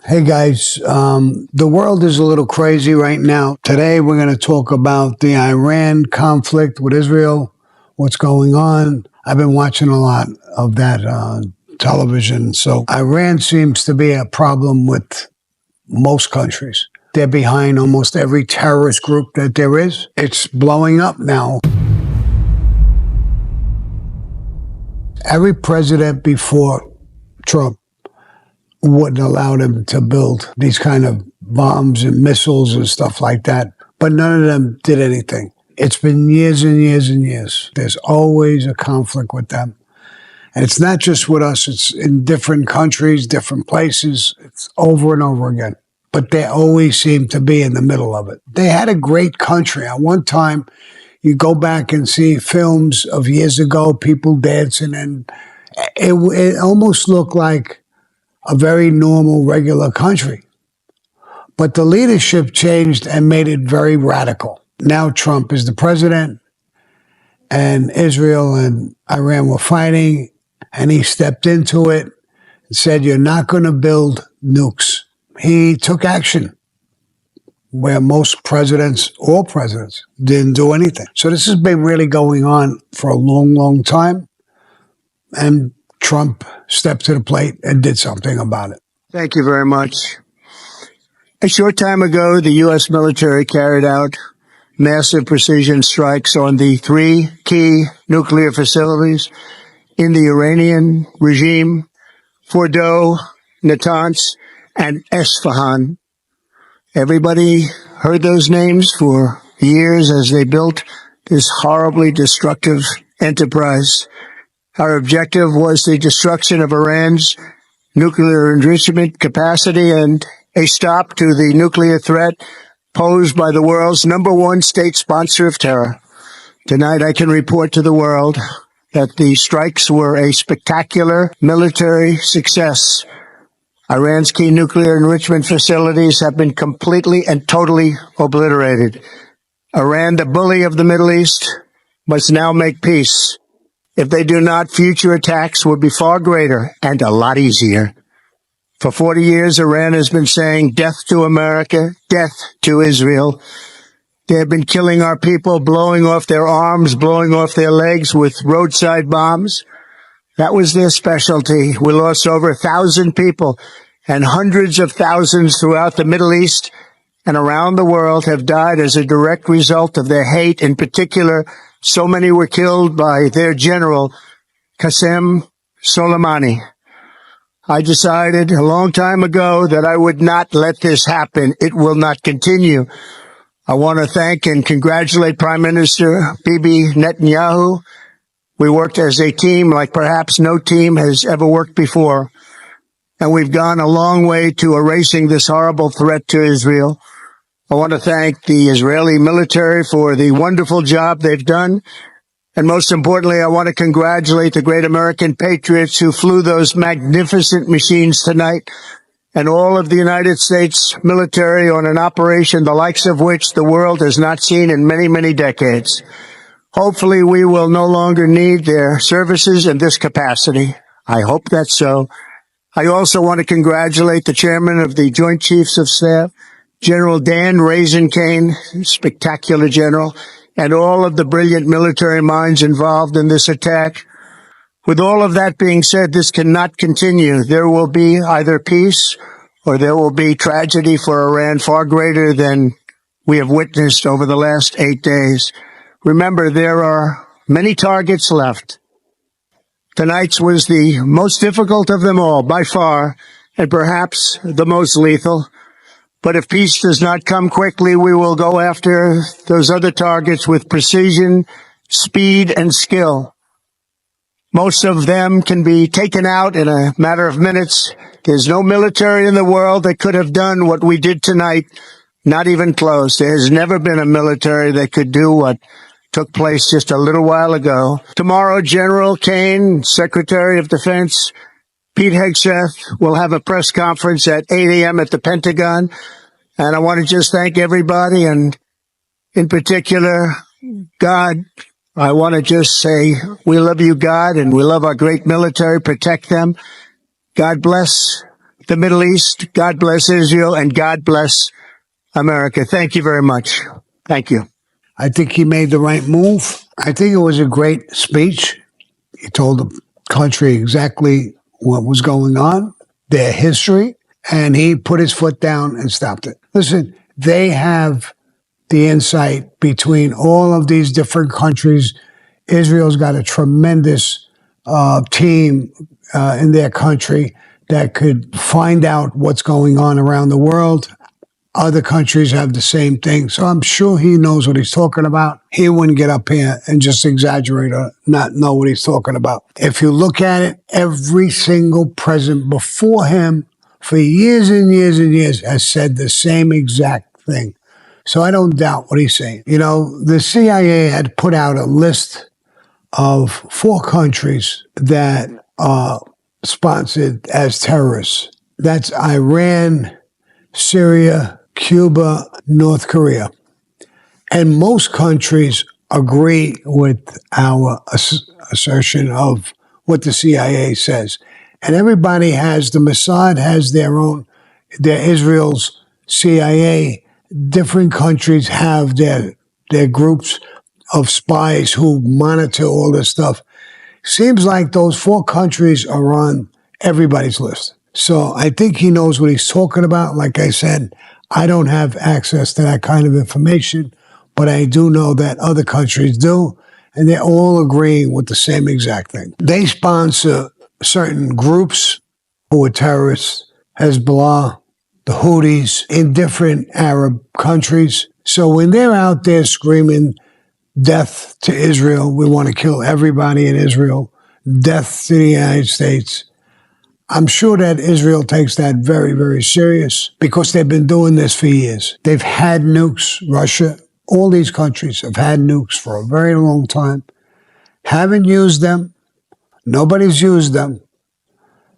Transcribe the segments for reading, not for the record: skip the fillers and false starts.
Hey guys, the world is a little crazy right now. Today we're going to talk about the Iran conflict with Israel, what's going on. I've been watching a lot of that television. So Iran seems to be a problem with most countries. They're behind almost every terrorist group that there is. It's blowing up now. Every president before Trump wouldn't allow them to build these kind of bombs and missiles and stuff like that. But none of them did anything. It's been years and years and years. There's always a conflict with them. And it's not just with us. It's in different countries, different places. It's over and over again. But they always seem to be in the middle of it. They had a great country. At one time, you go back and see films of years ago, people dancing, and it almost looked like a very normal, regular country. But the leadership changed and made it very radical. Now Trump is the president, and Israel and Iran were fighting, and he stepped into it and said, you're not going to build nukes. He took action where most presidents, all presidents, didn't do anything. So this has been really going on for a long, long time. And Trump stepped to the plate and did something about it. Thank you very much. A short time ago, the U.S. military carried out massive precision strikes on the three key nuclear facilities in the Iranian regime: Fordow, Natanz, and Esfahan. Everybody heard those names for years as they built this horribly destructive enterprise. Our objective was the destruction of Iran's nuclear enrichment capacity and a stop to the nuclear threat posed by the world's #1 state sponsor of terror. Tonight, I can report to the world that the strikes were a spectacular military success. Iran's key nuclear enrichment facilities have been completely and totally obliterated. Iran, the bully of the Middle East, must now make peace. If they do not, future attacks will be far greater and a lot easier. For 40 years, Iran has been saying death to America, death to Israel. They have been killing our people, blowing off their arms, blowing off their legs with roadside bombs. That was their specialty. We lost over 1,000 people, and hundreds of thousands throughout the Middle East and around the world have died as a direct result of their hate. In particular, so many were killed by their general, Qasem Soleimani. I decided a long time ago that I would not let this happen. It will not continue. I want to thank and congratulate Prime Minister Bibi Netanyahu. We worked as a team like perhaps no team has ever worked before. And we've gone a long way to erasing this horrible threat to Israel. I want to thank the Israeli military for the wonderful job they've done. And most importantly, I want to congratulate the great American patriots who flew those magnificent machines tonight, and all of the United States military on an operation the likes of which the world has not seen in many, many decades. Hopefully, we will no longer need their services in this capacity. I hope that's so. I also want to congratulate the chairman of the Joint Chiefs of Staff, General Dan Raisen-Kane, spectacular general, and all of the brilliant military minds involved in this attack. With all of that being said, this cannot continue. There will be either peace or there will be tragedy for Iran far greater than we have witnessed over the last 8 days. Remember, there are many targets left. Tonight's was the most difficult of them all, by far, and perhaps the most lethal. But if peace does not come quickly, we will go after those other targets with precision, speed, and skill. Most of them can be taken out in a matter of minutes. There's no military in the world that could have done what we did tonight, not even close. There has never been a military that could do what took place just a little while ago. Tomorrow, General Kane, Secretary of Defense, Pete Hegseth will have a press conference at 8 a.m. at the Pentagon. And I want to just thank everybody, and in particular, God. I want to just say we love you, God, and we love our great military. Protect them. God bless the Middle East. God bless Israel, and God bless America. Thank you very much. Thank you. I think he made the right move. I think it was a great speech. He told the country exactly what was going on, their history, and he put his foot down and stopped it. Listen, they have the insight between all of these different countries. Israel's got a tremendous team in their country that could find out what's going on around the world. Other countries have the same thing. So I'm sure he knows what he's talking about. He wouldn't get up here and just exaggerate or not know what he's talking about. If you look at it, every single president before him for years and years and years has said the same exact thing. So I don't doubt what he's saying. You know, the CIA had put out a list of 4 countries that are sponsored as terrorists. That's Iran, Syria, Cuba, North Korea. And most countries agree with our assertion of what the CIA says. And everybody has, the Mossad has their own, their Israel's CIA. Different countries have their groups of spies who monitor all this stuff. Seems like those 4 countries are on everybody's list. So I think he knows what he's talking about. Like I said, I don't have access to that kind of information, but I do know that other countries do, and they're all agreeing with the same exact thing. They sponsor certain groups who are terrorists, Hezbollah, the Houthis, in different Arab countries. So when they're out there screaming death to Israel, we want to kill everybody in Israel, death to the United States, I'm sure that Israel takes that very, very serious because they've been doing this for years. They've had nukes, Russia, all these countries have had nukes for a very long time, haven't used them, nobody's used them.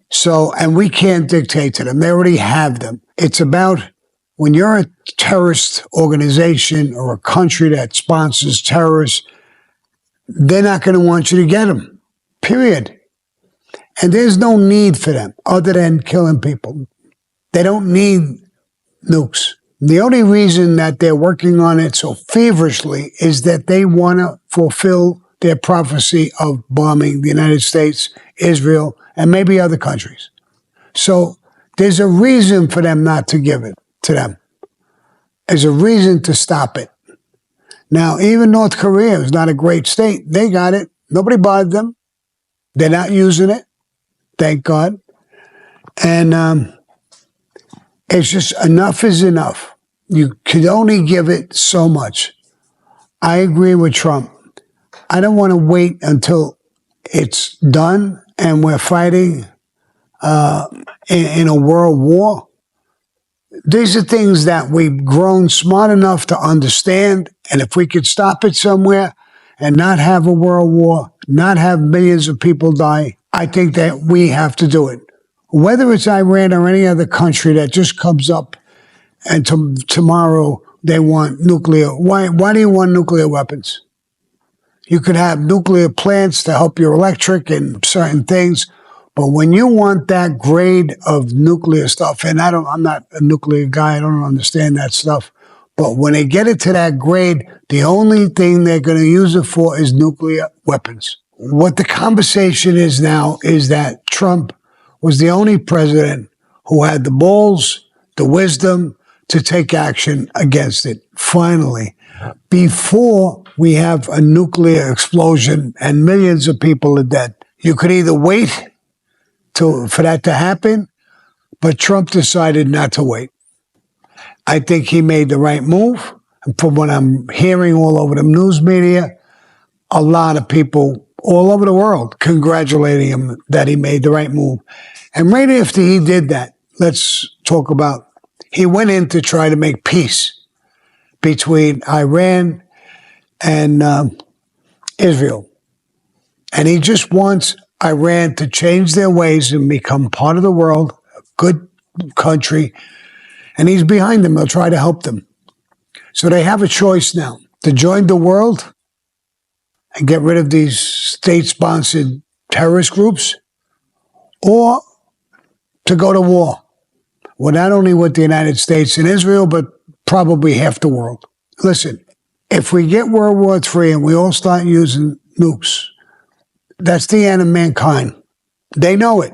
So, and we can't dictate to them. They already have them. It's about when you're a terrorist organization or a country that sponsors terrorists, they're not going to want you to get them, period. And there's no need for them other than killing people. They don't need nukes. The only reason that they're working on it so feverishly is that they want to fulfill their prophecy of bombing the United States, Israel, and maybe other countries. So there's a reason for them not to give it to them. There's a reason to stop it. Now, even North Korea is not a great state. They got it. Nobody bothered them. They're not using it. Thank God. And it's just enough is enough. You could only give it so much. I agree with Trump. I don't want to wait until it's done and we're fighting in a world war. These are things that we've grown smart enough to understand. And if we could stop it somewhere and not have a world war, not have millions of people die, I think that we have to do it. Whether it's Iran or any other country that just comes up and tomorrow they want nuclear. Why do you want nuclear weapons? You could have nuclear plants to help your electric and certain things. But when you want that grade of nuclear stuff, and I'm not a nuclear guy, I don't understand that stuff. But when they get it to that grade, the only thing they're going to use it for is nuclear weapons. What the conversation is now is that Trump was the only president who had the balls, the wisdom to take action against it. Finally, before we have a nuclear explosion and millions of people are dead, you could either wait for that to happen, but Trump decided not to wait. I think he made the right move. And from what I'm hearing all over the news media, a lot of people all over the world congratulating him that he made the right move. And right after he did that, let's talk about, he went in to try to make peace between Iran and Israel. And he just wants Iran to change their ways and become part of the world, a good country. And he's behind them. He'll try to help them. So they have a choice now to join the world and get rid of these state-sponsored terrorist groups, or to go to war well, not only with the United States and Israel, but probably half the world. Listen, if we get World War III and we all start using nukes, that's the end of mankind. They know it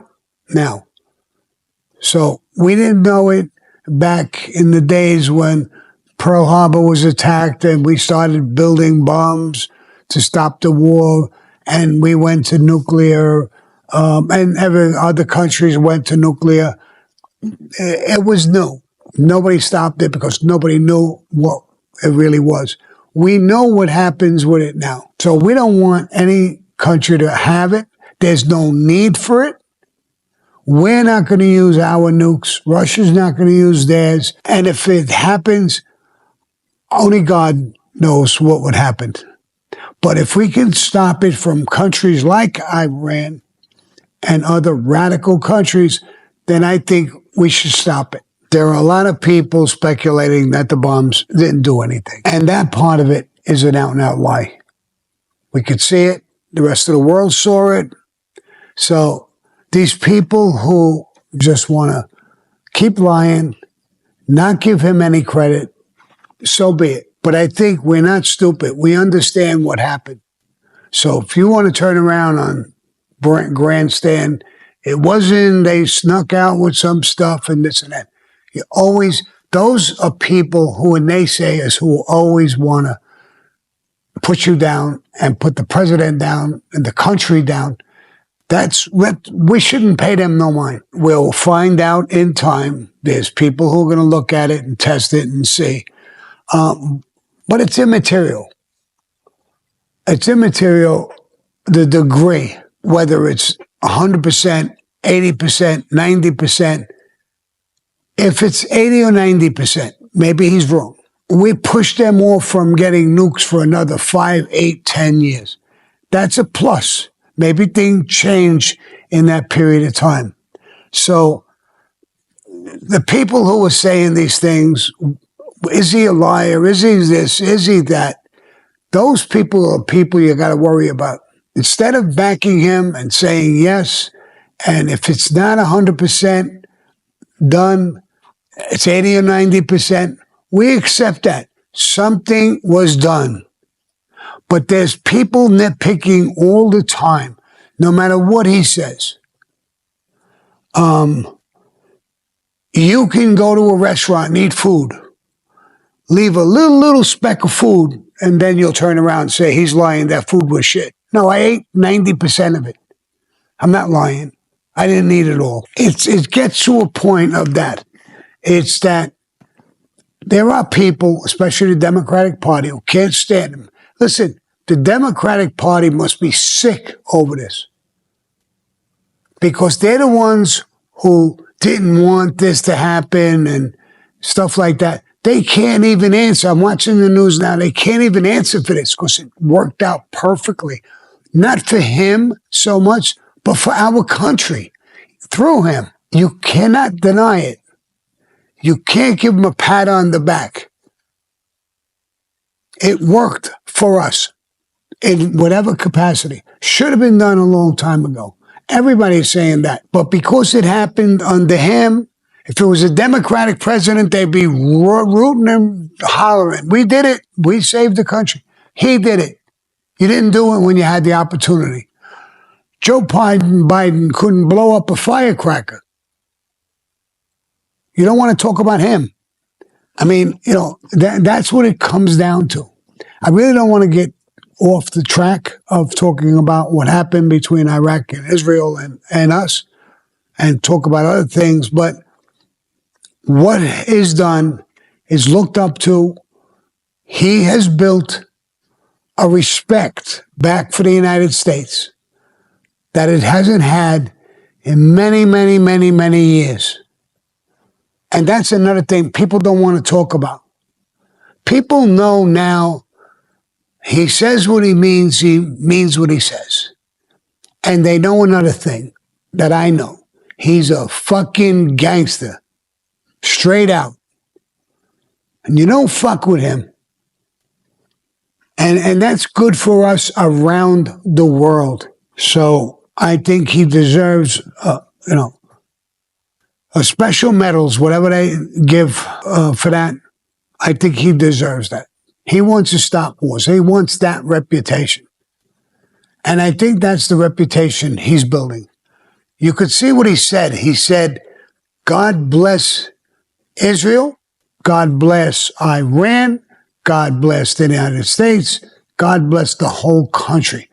now. So we didn't know it back in the days when Pearl Harbor was attacked and we started building bombs to stop the war, and we went to nuclear, and every other countries went to nuclear. It was new. Nobody stopped it because nobody knew what it really was. We know what happens with it now. So we don't want any country to have it. There's no need for it. We're not going to use our nukes. Russia's not going to use theirs. And if it happens, only God knows what would happen. But if we can stop it from countries like Iran and other radical countries, then I think we should stop it. There are a lot of people speculating that the bombs didn't do anything. And that part of it is an out-and-out lie. We could see it. The rest of the world saw it. So these people who just want to keep lying, not give him any credit, so be it. But I think we're not stupid. We understand what happened. So if you want to turn around on grandstand, it wasn't, they snuck out with some stuff and this and that. You always, those are people who are naysayers who always want to put you down and put the president down and the country down. That's what, we shouldn't pay them no mind. We'll find out in time. There's people who are going to look at it and test it and see. But it's immaterial. It's immaterial, the degree, whether it's 100%, 80%, 90%. If it's 80 or 90%, maybe he's wrong. We push them off from getting nukes for another 5, 8, 10 years. That's a plus. Maybe things change in that period of time. So the people who are saying these things, is he a liar? Is he this? Is he that? Those people are people you got to worry about. Instead of backing him and saying yes, and if it's not 100% done, it's 80 or 90%, we accept that. Something was done. But there's people nitpicking all the time, no matter what he says. You can go to a restaurant and eat food, leave a little speck of food, and then you'll turn around and say, he's lying, that food was shit. No, I ate 90% of it. I'm not lying. I didn't eat it all. It gets to a point of that. It's that there are people, especially the Democratic Party, who can't stand him. Listen, the Democratic Party must be sick over this because they're the ones who didn't want this to happen and stuff like that. They can't even answer. I'm watching the news now. They can't even answer for this because it worked out perfectly. Not for him so much, but for our country. Through him. You cannot deny it. You can't give him a pat on the back. It worked for us in whatever capacity. Should have been done a long time ago. Everybody's saying that. But because it happened under him, if it was a Democratic president, they'd be rooting and hollering. We did it. We saved the country. He did it. You didn't do it when you had the opportunity. Joe Biden couldn't blow up a firecracker. You don't want to talk about him. I mean, you know, that's what it comes down to. I really don't want to get off the track of talking about what happened between Iraq and Israel and us and talk about other things, but what is done is looked up to. He has built a respect back for the United States that it hasn't had in many, many, many, many years. And that's another thing people don't want to talk about. People know now he says what he means what he says. And they know another thing that I know. He's a fucking gangster. Straight out. And you don't fuck with him. And that's good for us around the world. So I think he deserves, special medals, whatever they give for that. I think he deserves that. He wants to stop wars. He wants that reputation. And I think that's the reputation he's building. You could see what he said. He said, God bless Israel. God bless Iran. God bless the United States. God bless the whole country.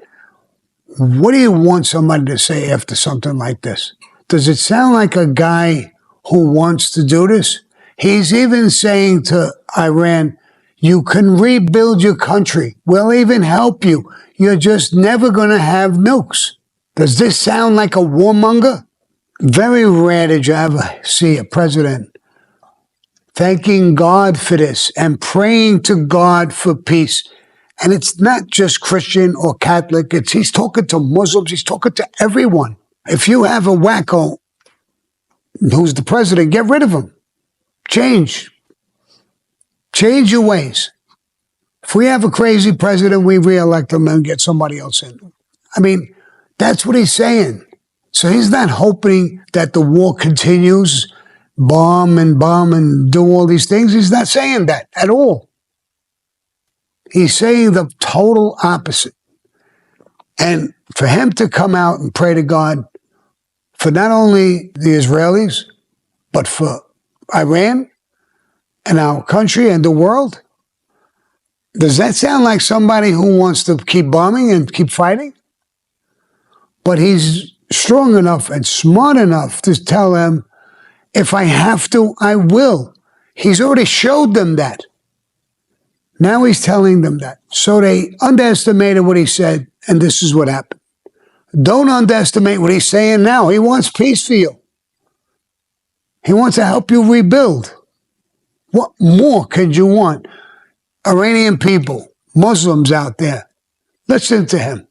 What do you want somebody to say after something like this? Does it sound like a guy who wants to do this? He's even saying to Iran, you can rebuild your country. We'll even help you. You're just never going to have nukes. Does this sound like a warmonger? Very rare did you ever see a president thanking God for this and praying to God for peace. And it's not just Christian or Catholic. He's talking to Muslims. He's talking to everyone. If you have a wacko who's the president, get rid of him. Change your ways. If we have a crazy president, we reelect him and get somebody else in. I mean, that's what he's saying. So he's not hoping that the war continues, bomb and do all these things. He's not saying that at all. He's saying the total opposite. And for him to come out and pray to God for not only the Israelis, but for Iran and our country and the world, does that sound like somebody who wants to keep bombing and keep fighting? But he's strong enough and smart enough to tell them, if I have to, I will. He's already showed them that. Now he's telling them that. So they underestimated what he said, and this is what happened. Don't underestimate what he's saying now. He wants peace for you. He wants to help you rebuild. What more could you want? Iranian people, Muslims out there, listen to him.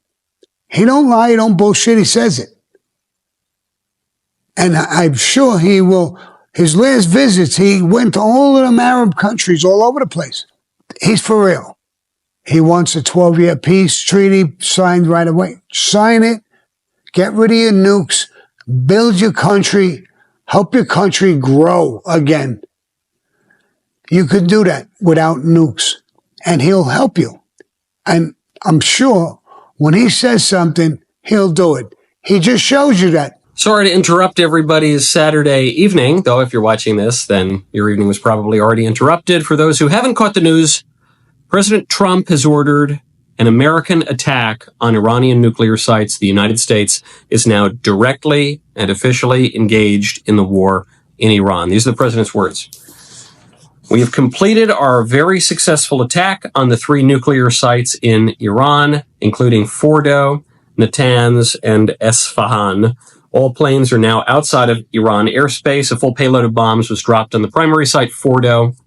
He don't lie, he don't bullshit, he says it. And I'm sure he will. His last visits, he went to all of them Arab countries all over the place. He's for real. He wants a 12-year peace treaty signed right away. Sign it. Get rid of your nukes. Build your country. Help your country grow again. You can do that without nukes. And he'll help you. And I'm sure when he says something, he'll do it. He just shows you that. Sorry to interrupt everybody's Saturday evening, though if you're watching this, then your evening was probably already interrupted. For those who haven't caught the news, President Trump has ordered an American attack on Iranian nuclear sites. The United States is now directly and officially engaged in the war in Iran. These are the president's words. We have completed our very successful attack on the 3 nuclear sites in Iran, including Fordo, Natanz, and Esfahan. All planes are now outside of Iran airspace. A full payload of bombs was dropped on the primary site, Fordo.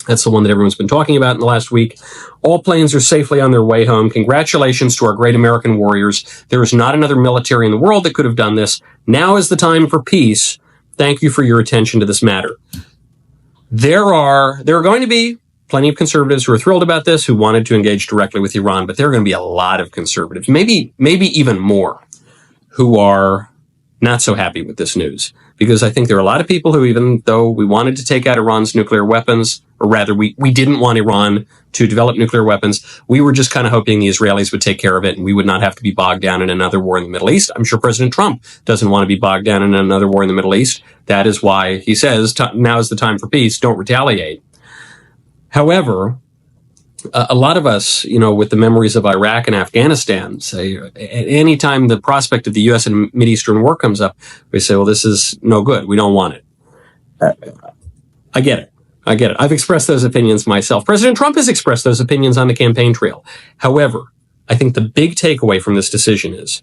That's the one that everyone's been talking about in the last week. All planes are safely on their way home. Congratulations to our great American warriors. There is not another military in the world that could have done this. Now is the time for peace. Thank you for your attention to this matter. There are going to be plenty of conservatives who are thrilled about this, who wanted to engage directly with Iran, but there are going to be a lot of conservatives, maybe even more, who are not so happy with this news. Because I think there are a lot of people who, even though we wanted to take out Iran's nuclear weapons, or rather we didn't want Iran to develop nuclear weapons, we were just kind of hoping the Israelis would take care of it and we would not have to be bogged down in another war in the Middle East. I'm sure President Trump doesn't want to be bogged down in another war in the Middle East. That is why he says, now is the time for peace, don't retaliate. However, a lot of us, with the memories of Iraq and Afghanistan, say at any time the prospect of the U.S. and Mideastern war comes up, we say, well, this is no good. We don't want it. I get it. I've expressed those opinions myself. President Trump has expressed those opinions on the campaign trail. However, I think the big takeaway from this decision is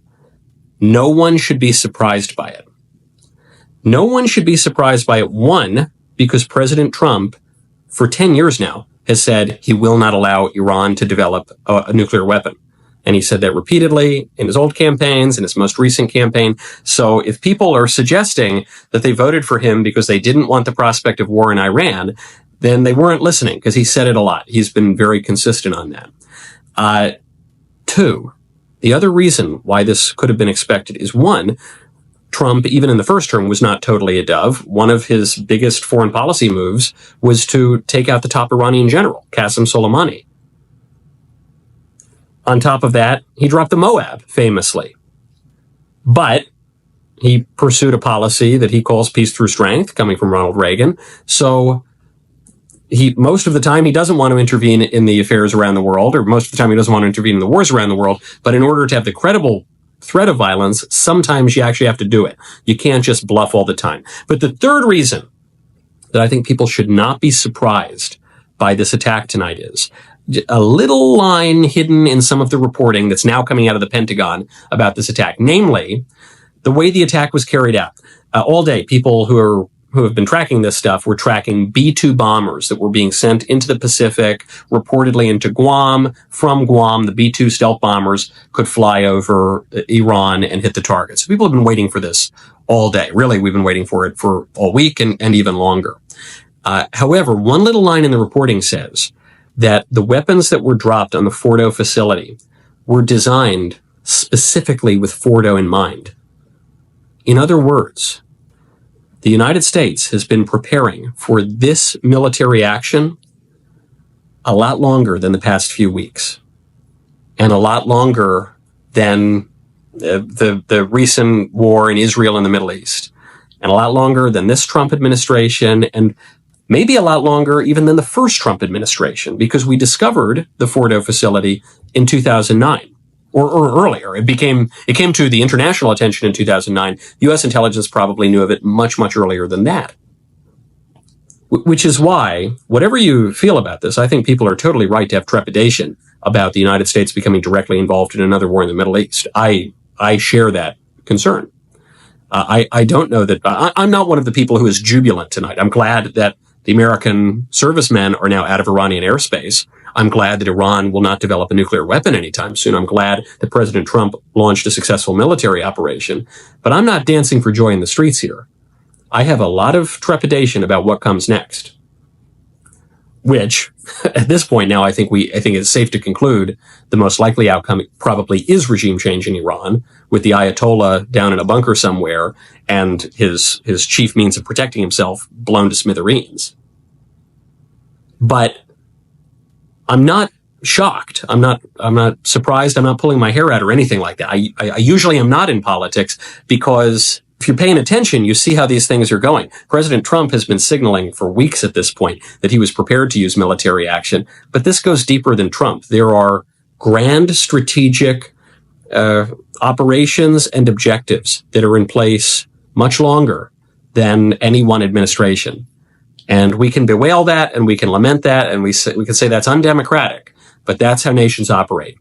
no one should be surprised by it. No one should be surprised by it, one, because President Trump, for 10 years now, has said he will not allow Iran to develop a nuclear weapon. And he said that repeatedly in his old campaigns, in his most recent campaign. So if people are suggesting that they voted for him because they didn't want the prospect of war in Iran, then they weren't listening, because he said it a lot. He's been very consistent on that. Two, the other reason why this could have been expected is, one, Trump, even in the first term, was not totally a dove. One of his biggest foreign policy moves was to take out the top Iranian general, Qasem Soleimani. On top of that, he dropped the Moab, famously. But he pursued a policy that he calls peace through strength, coming from Ronald Reagan. So most of the time, he doesn't want to intervene in the affairs around the world, or most of the time, he doesn't want to intervene in the wars around the world. But in order to have the credible threat of violence, sometimes you actually have to do it. You can't just bluff all the time. But the third reason that I think people should not be surprised by this attack tonight is a little line hidden in some of the reporting that's now coming out of the Pentagon about this attack, namely the way the attack was carried out. All day, people who have been tracking this stuff were tracking B-2 bombers that were being sent into the Pacific, reportedly into Guam. From Guam, the B-2 stealth bombers could fly over Iran and hit the target. So people have been waiting for this all day. Really, we've been waiting for it for all week and even longer. However, one little line in the reporting says that the weapons that were dropped on the Fordo facility were designed specifically with Fordo in mind. In other words, the United States has been preparing for this military action a lot longer than the past few weeks, and a lot longer than the recent war in Israel and the Middle East, and a lot longer than this Trump administration, and maybe a lot longer even than the first Trump administration, because we discovered the Fordo facility in 2009. Or earlier. It came to the international attention in 2009. U.S. intelligence probably knew of it much, much earlier than that. Which is why, whatever you feel about this, I think people are totally right to have trepidation about the United States becoming directly involved in another war in the Middle East. I share that concern. I don't know that, I'm not one of the people who is jubilant tonight. I'm glad that the American servicemen are now out of Iranian airspace. I'm glad that Iran will not develop a nuclear weapon anytime soon. I'm glad that President Trump launched a successful military operation. But I'm not dancing for joy in the streets here. I have a lot of trepidation about what comes next. Which, at this point now, I think it's safe to conclude the most likely outcome probably is regime change in Iran, with the Ayatollah down in a bunker somewhere and his chief means of protecting himself blown to smithereens. But I'm not shocked. I'm not surprised. I'm not pulling my hair out or anything like that. I usually am not in politics, because if you're paying attention, you see how these things are going. President Trump has been signaling for weeks at this point that he was prepared to use military action, but this goes deeper than Trump. There are grand strategic operations and objectives that are in place much longer than any one administration. And we can bewail that, and we can lament that, and we can say that's undemocratic, but that's how nations operate.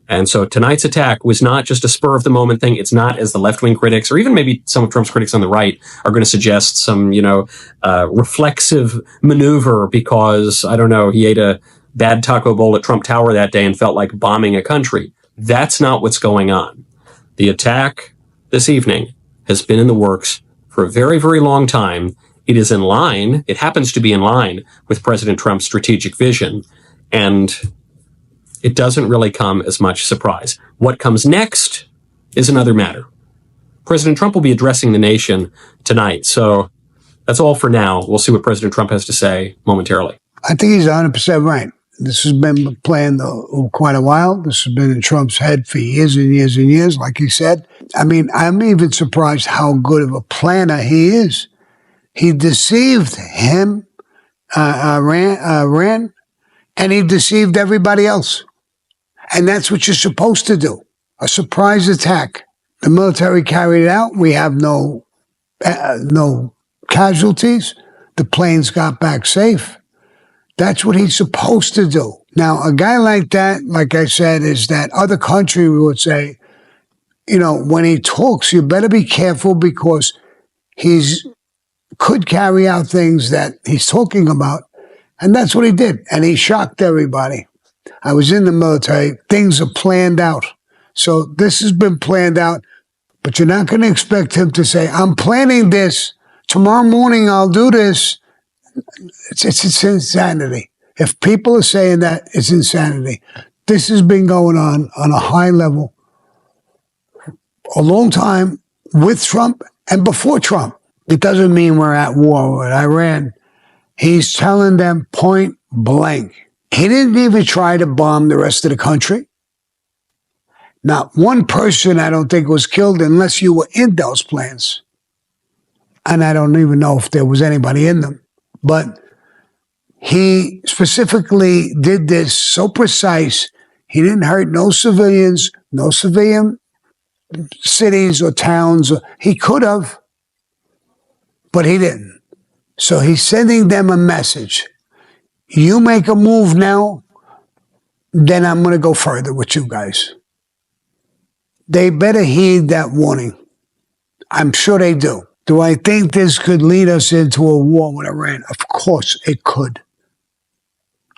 And so tonight's attack was not just a spur of the moment thing. It's not, as the left-wing critics, or even maybe some of Trump's critics on the right, are going to suggest some, reflexive maneuver because, I don't know, he ate a bad taco bowl at Trump Tower that day and felt like bombing a country. That's not what's going on. The attack this evening has been in the works for a very, very long time. It is in line, it happens to be in line with President Trump's strategic vision, and it doesn't really come as much surprise. What comes next is another matter. President Trump will be addressing the nation tonight, so that's all for now. We'll see what President Trump has to say momentarily. I think he's 100% right. This has been planned quite a while. This has been in Trump's head for years and years and years, like he said. I mean, I'm even surprised how good of a planner he is. He deceived him, Iran, and he deceived everybody else. And that's what you're supposed to do. A surprise attack. The military carried it out. We have no casualties. The planes got back safe. That's what he's supposed to do. Now, a guy like that, like I said, is that other country would say, when he talks, you better be careful because he's could carry out things that he's talking about. And that's what he did. And he shocked everybody. I was in the military. Things are planned out. So this has been planned out. But you're not going to expect him to say, I'm planning this. Tomorrow morning I'll do this. It's insanity. If people are saying that, it's insanity. This has been going on a high level a long time with Trump And before Trump, it doesn't mean we're at war with Iran. He's telling them point blank. He didn't even try to bomb the rest of the country. Not one person, I don't think, was killed unless you were in those plans. And I don't even know if there was anybody in them. But he specifically did this so precise. He didn't hurt no civilians, no civilian cities or towns. He could have, but he didn't. So he's sending them a message. You make a move now, then I'm going to go further with you guys. They better heed that warning. I'm sure they do. Do I think this could lead us into a war with Iran? Of course it could.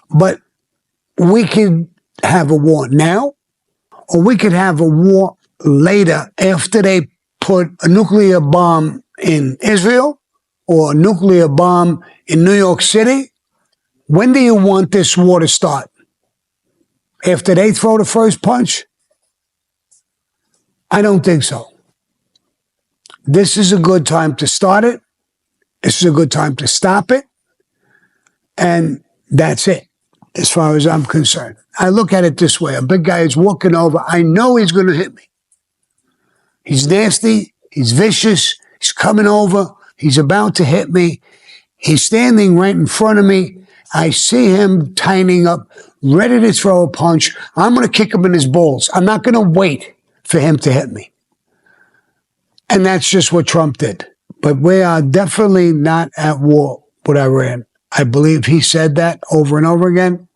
But we could have a war now, or we could have a war later after they put a nuclear bomb in Israel or a nuclear bomb in New York City. When do you want this war to start? After they throw the first punch? I don't think so. This is a good time to start it. This is a good time to stop it. And that's it, as far as I'm concerned. I look at it this way. A big guy is walking over. I know he's going to hit me. He's nasty. He's vicious. He's coming over. He's about to hit me. He's standing right in front of me. I see him tightening up, ready to throw a punch. I'm going to kick him in his balls. I'm not going to wait for him to hit me. And that's just what Trump did. But we are definitely not at war with Iran. I believe he said that over and over again,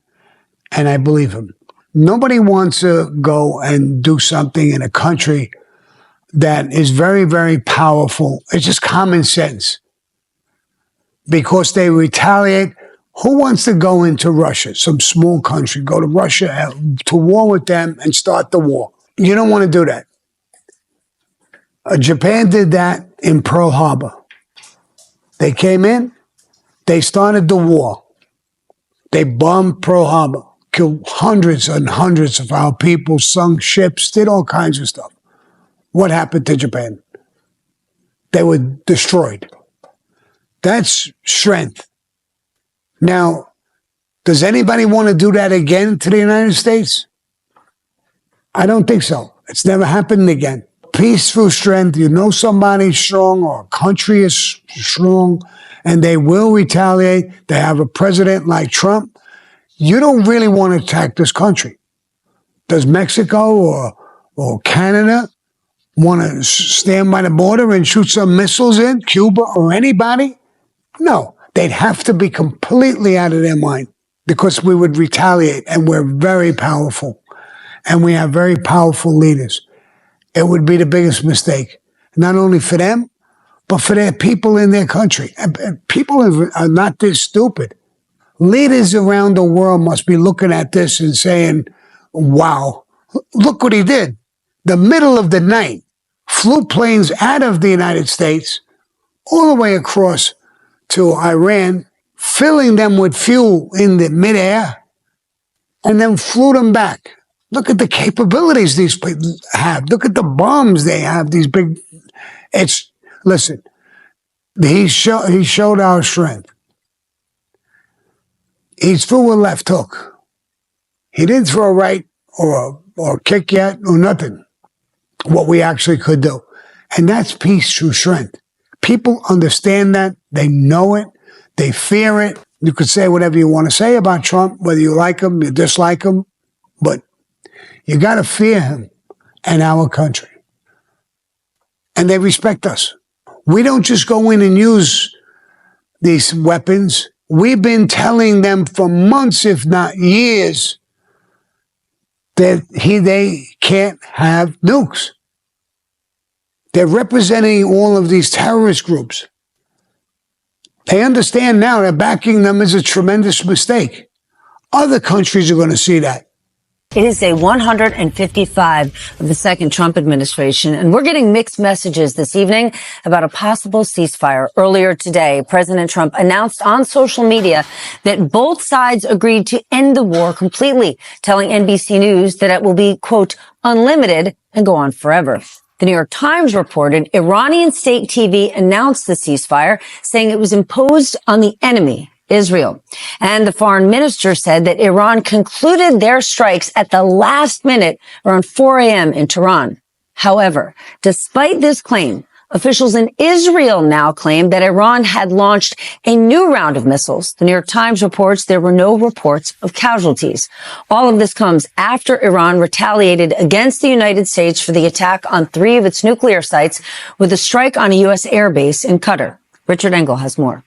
and I believe him. Nobody wants to go and do something in a country that is very, very powerful. It's just common sense. Because they retaliate. Who wants to go into Russia, some small country, go to Russia to war with them and start the war? You don't want to do that. Japan did that in Pearl Harbor. They came in, they started the war. They bombed Pearl Harbor, killed hundreds and hundreds of our people, sunk ships, did all kinds of stuff. What happened to Japan? They were destroyed. That's strength. Now, does anybody want to do that again to the United States? I don't think so. It's never happened again. Peace through strength. You know somebody's strong or a country is strong and they will retaliate. They have a president like Trump. You don't really want to attack this country. Does Mexico or Canada want to stand by the border and shoot some missiles in? Cuba or anybody? No. They'd have to be completely out of their mind because we would retaliate, and we're very powerful and we have very powerful leaders. It would be the biggest mistake, not only for them, but for their people in their country. And people are not this stupid. Leaders around the world must be looking at this and saying, wow, look what he did. The middle of the night, flew planes out of the United States all the way across to Iran, filling them with fuel in the midair, and then flew them back. Look at the capabilities these people have. Look at the bombs they have, these big... Listen, he showed our strength. He threw a left hook. He didn't throw a right or kick yet or nothing, what we actually could do. And that's peace through strength. People understand that. They know it. They fear it. You could say whatever you want to say about Trump, whether you like him, you dislike him, but you got to fear him and our country. And they respect us. We don't just go in and use these weapons. We've been telling them for months, if not years, that they can't have nukes. They're representing all of these terrorist groups. They understand now that backing them is a tremendous mistake. Other countries are going to see that. It is day 155 of the second Trump administration, and we're getting mixed messages this evening about a possible ceasefire. Earlier today, President Trump announced on social media that both sides agreed to end the war completely, telling NBC News that it will be, quote, unlimited and go on forever. The New York Times reported Iranian state TV announced the ceasefire, saying it was imposed on the enemy, Israel. And the foreign minister said that Iran concluded their strikes at the last minute around 4 a.m. in Tehran. However, despite this claim, officials in Israel now claim that Iran had launched a new round of missiles. The New York Times reports there were no reports of casualties. All of this comes after Iran retaliated against the United States for the attack on 3 of its nuclear sites with a strike on a U.S. airbase in Qatar. Richard Engel has more.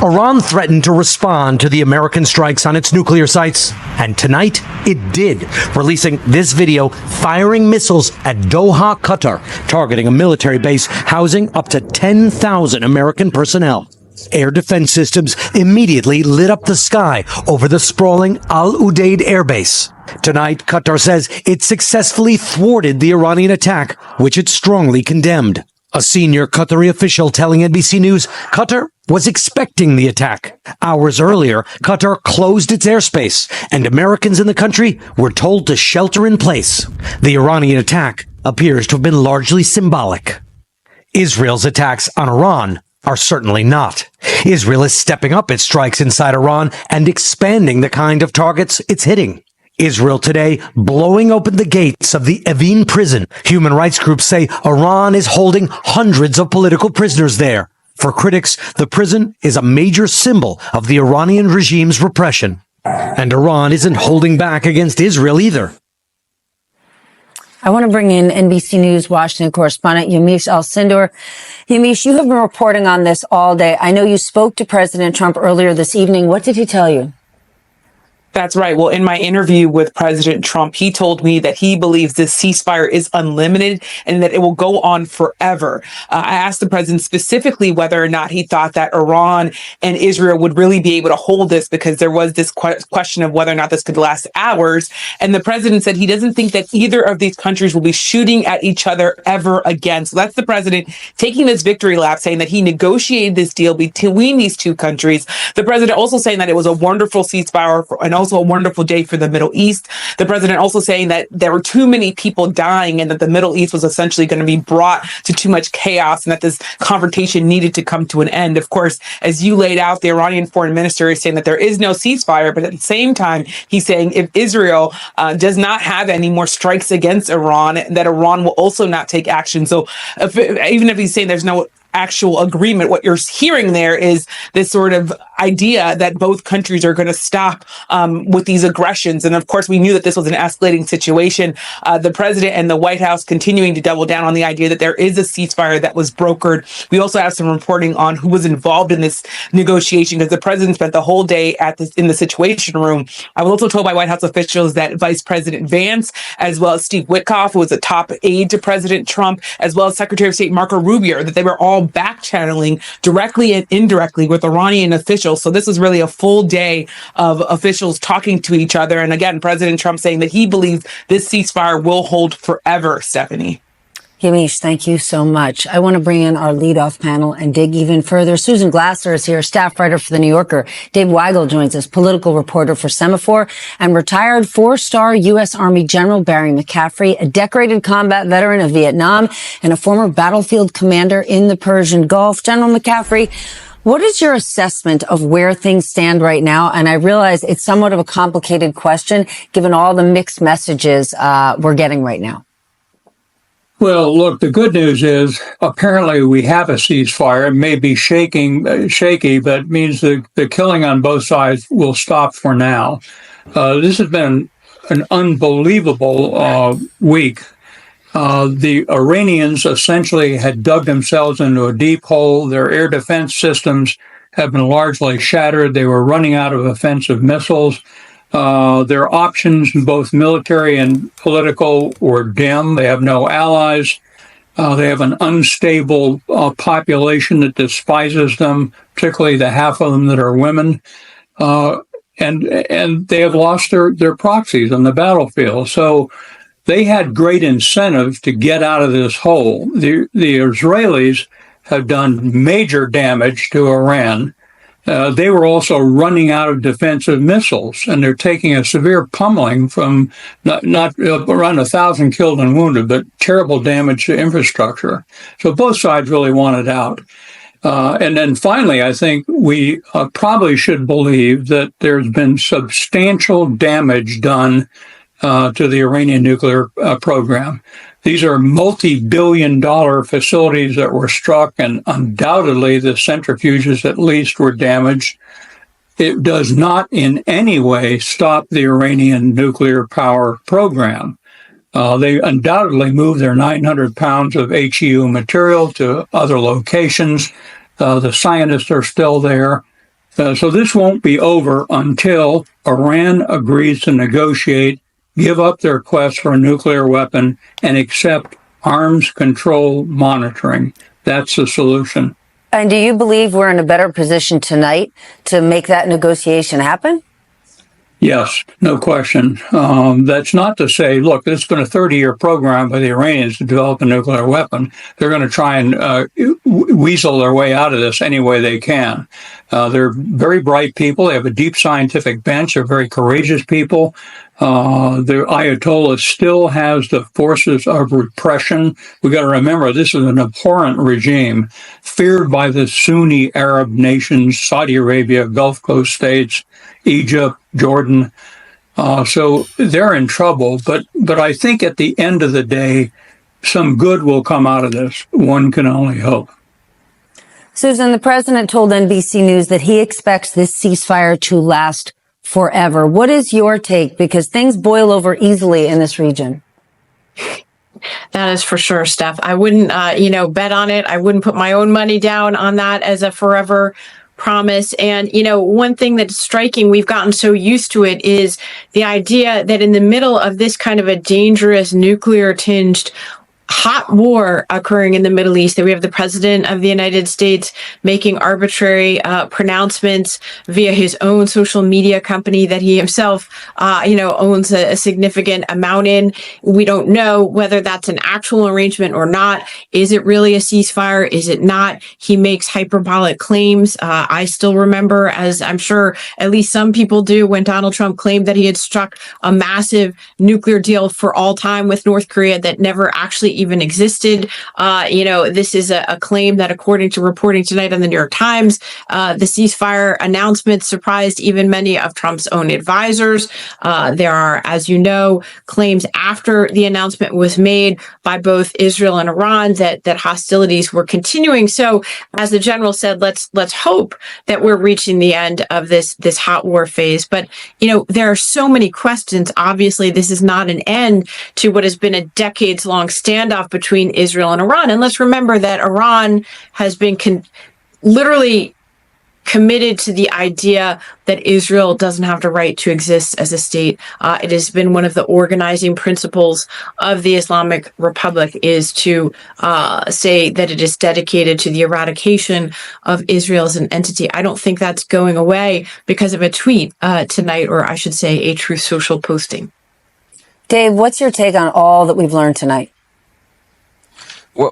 Iran threatened to respond to the American strikes on its nuclear sites, and tonight it did, releasing this video firing missiles at Doha, Qatar, targeting a military base housing up to 10,000 American personnel. Air defense systems immediately lit up the sky over the sprawling Al Udeid airbase. Tonight, Qatar says it successfully thwarted the Iranian attack, which it strongly condemned. A senior Qatari official telling NBC News Qatar was expecting the attack. Hours earlier, Qatar closed its airspace, and Americans in the country were told to shelter in place. The Iranian attack appears to have been largely symbolic. Israel's attacks on Iran are certainly not. Israel is stepping up its strikes inside Iran and expanding the kind of targets it's hitting. Israel today blowing open the gates of the Evin prison. Human rights groups say Iran is holding hundreds of political prisoners there. For critics, the prison is a major symbol of the Iranian regime's repression. And Iran isn't holding back against Israel either. I want to bring in NBC News Washington correspondent Yamiche Alcindor. Yamiche, you have been reporting on this all day. I know you spoke to President Trump earlier this evening. What did he tell you? That's right. Well, in my interview with President Trump, he told me that he believes this ceasefire is unlimited and that it will go on forever. I asked the president specifically whether or not he thought that Iran and Israel would really be able to hold this, because there was this question of whether or not this could last hours. And the president said he doesn't think that either of these countries will be shooting at each other ever again. So that's the president taking this victory lap, saying that he negotiated this deal between these two countries. The president also saying that it was a wonderful ceasefire and also a wonderful day for the Middle East. The president also saying that there were too many people dying and that the Middle East was essentially going to be brought to too much chaos and that this confrontation needed to come to an end. Of course, as you laid out, the Iranian foreign minister is saying that there is no ceasefire, but at the same time, he's saying if Israel does not have any more strikes against Iran, that Iran will also not take action. So even if he's saying there's no actual agreement, what you're hearing there is this sort of idea that both countries are going to stop with these aggressions. And of course, we knew that this was an escalating situation. The president and the White House continuing to double down on the idea that there is a ceasefire that was brokered. We also have some reporting on who was involved in this negotiation, because the president spent the whole day in the Situation Room. I was also told by White House officials that Vice President Vance, as well as Steve Witkoff, who was a top aide to President Trump, as well as Secretary of State Marco Rubio, that they were all back channeling directly and indirectly with Iranian officials. So this is really a full day of officials talking to each other. And again, President Trump saying that he believes this ceasefire will hold forever, Stephanie. Yamiche, thank you so much. I want to bring in our leadoff panel and dig even further. Susan Glasser is here, staff writer for The New Yorker. Dave Weigel joins us, political reporter for Semaphore, and retired 4-star U.S. Army General Barry McCaffrey, a decorated combat veteran of Vietnam and a former battlefield commander in the Persian Gulf. General McCaffrey, what is your assessment of where things stand right now? And I realize it's somewhat of a complicated question, given all the mixed messages we're getting right now. Well, look, the good news is apparently we have a ceasefire. It may be shaky, but it means the killing on both sides will stop for now. This has been an unbelievable week. The Iranians essentially had dug themselves into a deep hole. Their air defense systems have been largely shattered. They were running out of offensive missiles. Their options, both military and political, were dim. They have no allies. They have an unstable population that despises them, particularly the half of them that are women. And they have lost their proxies on the battlefield. So they had great incentive to get out of this hole. The Israelis have done major damage to Iran. they were also running out of defensive missiles, and they're taking a severe pummeling from not around 1,000 killed and wounded, but terrible damage to infrastructure. So both sides really wanted out. And then finally, I think we probably should believe that there's been substantial damage done to the Iranian nuclear program. These are multi-billion-dollar facilities that were struck, and undoubtedly the centrifuges at least were damaged. It does not in any way stop the Iranian nuclear power program. They undoubtedly moved their 900 pounds of HEU material to other locations. The scientists are still there. So this won't be over until Iran agrees to negotiate, give up their quest for a nuclear weapon, and accept arms control monitoring. That's the solution. And do you believe we're in a better position tonight to make that negotiation happen? Yes, no question. That's not to say, look, it's been a 30-year program by the Iranians to develop a nuclear weapon. They're going to try and weasel their way out of this any way they can. They're very bright people. They have a deep scientific bench. They're very courageous people. The Ayatollah still has the forces of repression. We got to remember, this is an abhorrent regime, feared by the Sunni Arab nations, Saudi Arabia, Gulf Coast states, Egypt, Jordan. So they're in trouble. But I think at the end of the day, some good will come out of this. One can only hope. Susan, the president told NBC News that he expects this ceasefire to last forever. What is your take? Because things boil over easily in this region. That is for sure, Steph. I wouldn't, bet on it. I wouldn't put my own money down on that as a forever promise. And, one thing that's striking, we've gotten so used to it, is the idea that in the middle of this kind of a dangerous nuclear tinged hot war occurring in the Middle East, that we have the president of the United States making arbitrary pronouncements via his own social media company that he himself, owns a significant amount in. We don't know whether that's an actual arrangement or not. Is it really a ceasefire? Is it not? He makes hyperbolic claims. I still remember, as I'm sure at least some people do, when Donald Trump claimed that he had struck a massive nuclear deal for all time with North Korea that never actually even existed. This is a claim that, according to reporting tonight on the New York Times, the ceasefire announcement surprised even many of Trump's own advisors. There are, as you know, claims after the announcement was made by both Israel and Iran that hostilities were continuing. So, as the general said, let's hope that we're reaching the end of this hot war phase. But there are so many questions. Obviously, this is not an end to what has been a decades-long standoff between Israel and Iran. And let's remember that Iran has been literally committed to the idea that Israel doesn't have the right to exist as a state. It has been one of the organizing principles of the Islamic Republic, is to say that it is dedicated to the eradication of Israel as an entity. I don't think that's going away because of a tweet tonight, or I should say a Truth Social posting. Dave, what's your take on all that we've learned tonight?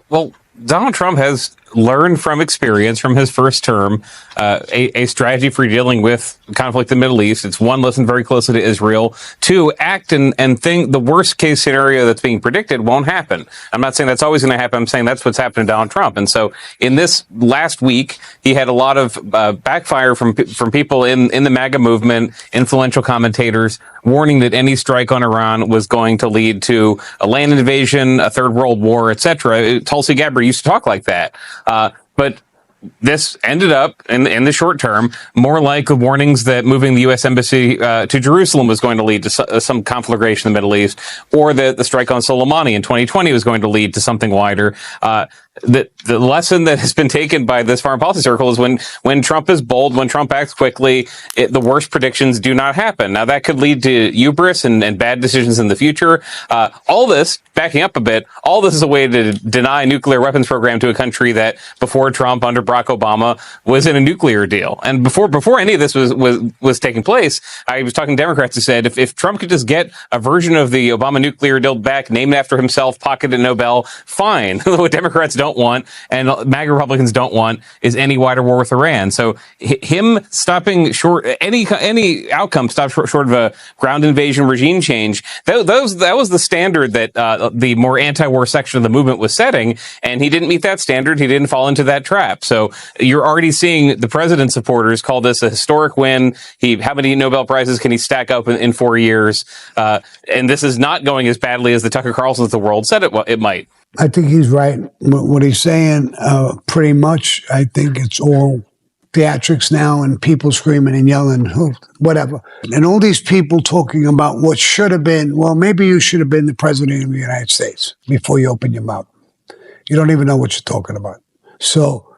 Well, Donald Trump has learned from experience from his first term a strategy for dealing with conflict in the Middle East. It's one, listen very closely to Israel. Two, act and think the worst case scenario that's being predicted won't happen. I'm not saying that's always going to happen. I'm saying that's what's happened to Donald Trump. And so in this last week, he had a lot of backfire from people in the MAGA movement, influential commentators, warning that any strike on Iran was going to lead to a land invasion, a third world war, etc. Tulsi Gabbard used to talk like that. But this ended up in the short term more like the warnings that moving the U.S. embassy to Jerusalem was going to lead to some conflagration in the Middle East, or that the strike on Soleimani in 2020 was going to lead to something wider. The lesson that has been taken by this foreign policy circle is when Trump is bold, when Trump acts quickly, the worst predictions do not happen. Now, that could lead to hubris and bad decisions in the future. All this, backing up a bit, all this is a way to deny a nuclear weapons program to a country that before Trump, under Barack Obama, was in a nuclear deal. And before any of this was taking place, I was talking to Democrats who said if Trump could just get a version of the Obama nuclear deal back, named after himself, pocketed Nobel, fine. What Democrats don't don't want and MAGA Republicans don't want is any wider war with Iran. So him stopping short any outcome stopped short of a ground invasion, regime change. That was the standard that the more anti-war section of the movement was setting, and he didn't meet that standard. He didn't fall into that trap. So you're already seeing the president's supporters call this a historic win. How many Nobel Prizes can he stack up in 4 years? And this is not going as badly as the Tucker Carlsons of the world said it might. I think he's right. What he's saying, pretty much, I think it's all theatrics now and people screaming and yelling, whatever. And all these people talking about what should have been, well, maybe you should have been the president of the United States before you open your mouth. You don't even know what you're talking about. So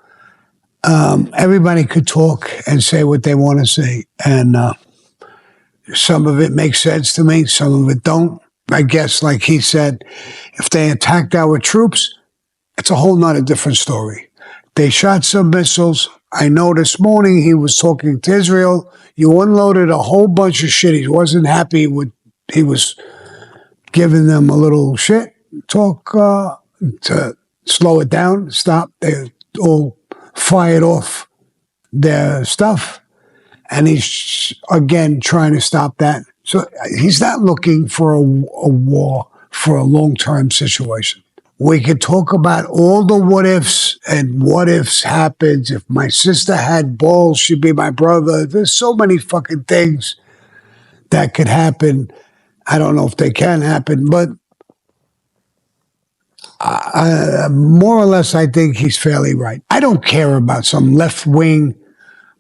everybody could talk and say what they want to say. And some of it makes sense to me. Some of it don't. I guess, like he said, if they attacked our troops, it's a whole nother different story. They shot some missiles. I know this morning he was talking to Israel. You unloaded a whole bunch of shit. He wasn't happy with, he was giving them a little shit talk to slow it down, stop. They all fired off their stuff. And he's, again, trying to stop that. So he's not looking for a war, for a long-term situation. We could talk about all the what-ifs and what-ifs happens. If my sister had balls, she'd be my brother. There's so many fucking things that could happen. I don't know if they can happen, but more or less, I think he's fairly right. I don't care about some left-wing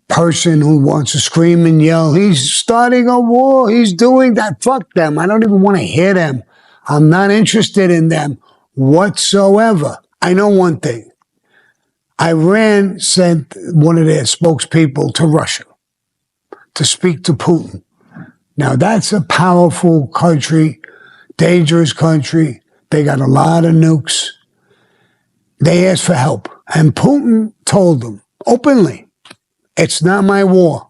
person who wants to scream and yell, he's starting a war, he's doing that. Fuck them. I don't even want to hear them. I'm not interested in them whatsoever. I know one thing. Iran sent one of their spokespeople to Russia to speak to Putin. Now, that's a powerful country, dangerous country. They got a lot of nukes. They asked for help. And Putin told them openly, it's not my war.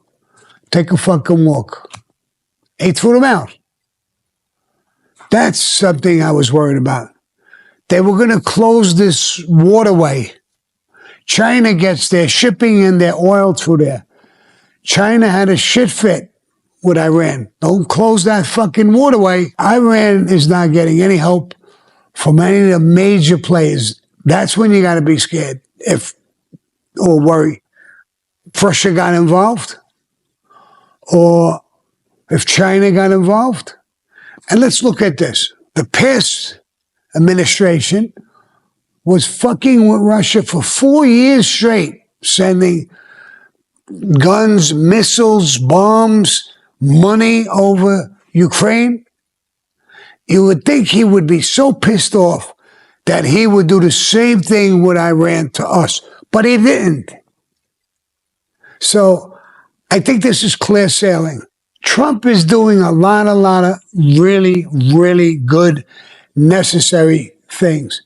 Take a fucking walk. He threw them out. That's something I was worried about. They were going to close this waterway. China gets their shipping and their oil through there. China had a shit fit with Iran. Don't close that fucking waterway. Iran is not getting any help from any of the major players. That's when you got to be scared or worry. If Russia got involved, or if China got involved. And let's look at this. The past administration was fucking with Russia for 4 years straight, sending guns, missiles, bombs, money over Ukraine. You would think he would be so pissed off that he would do the same thing with Iran to us, but he didn't. So I think this is clear sailing. Trump is doing a lot of really, really good, necessary things.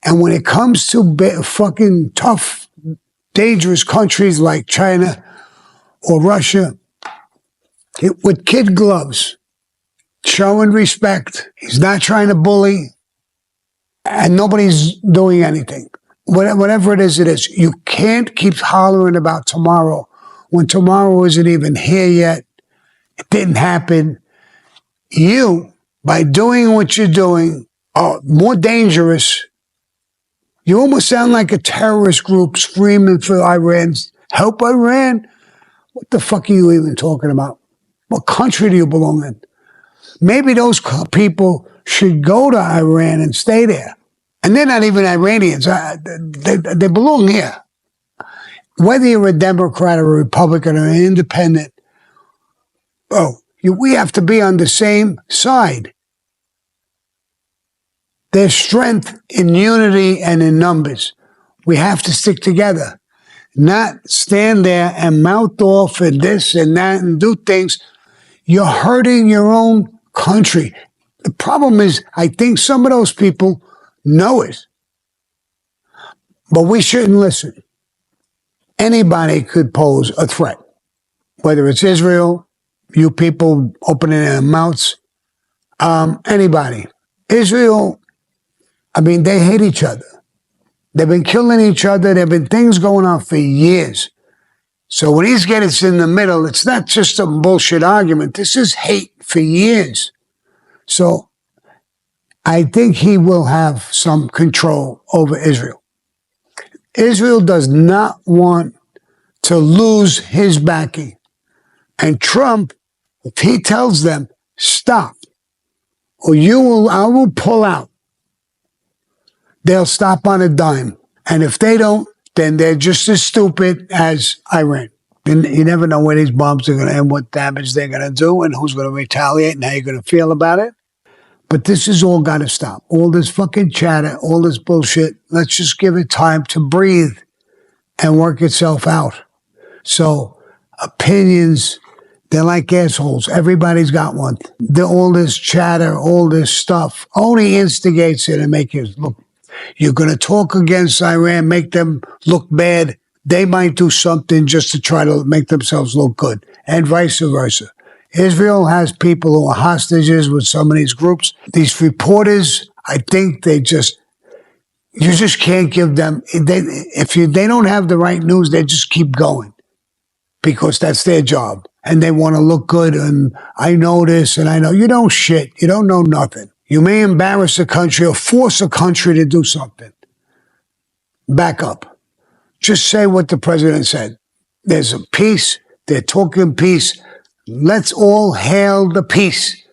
And when it comes to fucking tough, dangerous countries like China or Russia, with kid gloves, showing respect. He's not trying to bully, and nobody's doing anything. Whatever it is. You can't keep hollering about tomorrow when tomorrow isn't even here yet. It didn't happen. You, by doing what you're doing, are more dangerous. You almost sound like a terrorist group screaming for Iran's help Iran. What the fuck are you even talking about? What country do you belong in? Maybe those people should go to Iran and stay there. And they're not even Iranians. They belong here. Whether you're a Democrat or a Republican or an independent, we have to be on the same side. There's strength in unity and in numbers. We have to stick together, not stand there and mouth off and this and that and do things. You're hurting your own country. The problem is, I think some of those people know it, but we shouldn't listen. Anybody could pose a threat, whether it's Israel, you people opening their mouths, anybody. Israel, they hate each other. They've been killing each other. There have been things going on for years. So when he's getting in the middle, it's not just a bullshit argument. This is hate for years. So I think he will have some control over Israel. Israel does not want to lose his backing. And Trump, if he tells them, stop, or I will pull out, they'll stop on a dime. And if they don't, then they're just as stupid as Iran. And you never know where these bombs are going to end, what damage they're going to do, and who's going to retaliate, and how you're going to feel about it. But this has all got to stop. All this fucking chatter, all this bullshit. Let's just give it time to breathe and work itself out. So opinions, they're like assholes. Everybody's got one. All this chatter, all this stuff only instigates it and makes you look. You're going to talk against Iran, make them look bad. They might do something just to try to make themselves look good, and vice versa. Israel has people who are hostages with some of these groups. These reporters, I think you just can't give them, if they don't have the right news, they just keep going because that's their job. And they want to look good, and I know this, and I know. You know shit. You don't know nothing. You may embarrass a country or force a country to do something. Back up. Just say what the president said. There's a peace. They're talking peace. Let's all hail the peace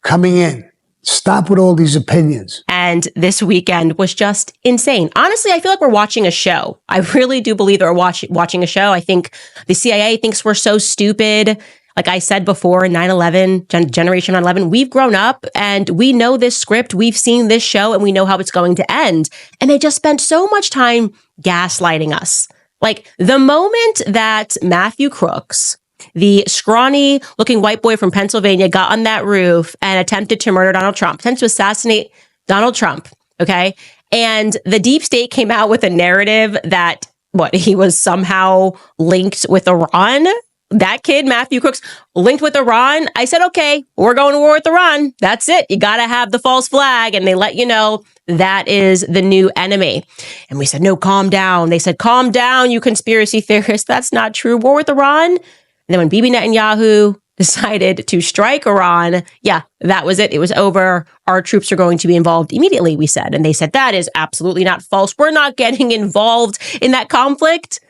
coming in. Stop with all these opinions. And this weekend was just insane. Honestly, I feel like we're watching a show. I really do believe that we're watching a show. I think the CIA thinks we're so stupid. Like I said before, 9/11, Generation 9/11, we've grown up and we know this script. We've seen this show and we know how it's going to end. And they just spent so much time gaslighting us. Like the moment that Matthew Crooks, the scrawny looking white boy from Pennsylvania, got on that roof and attempted to murder Donald Trump, attempted to assassinate Donald Trump. Okay. And the deep state came out with a narrative that he was somehow linked with Iran. That kid, Matthew Crooks, linked with Iran. I said, okay, we're going to war with Iran. That's it. You got to have the false flag. And they let you know that is the new enemy. And we said, no, calm down. They said, calm down, you conspiracy theorists. That's not true. War with Iran. And then when Bibi Netanyahu decided to strike Iran, yeah, that was it. It was over. Our troops are going to be involved immediately, we said. And they said, that is absolutely not false. We're not getting involved in that conflict.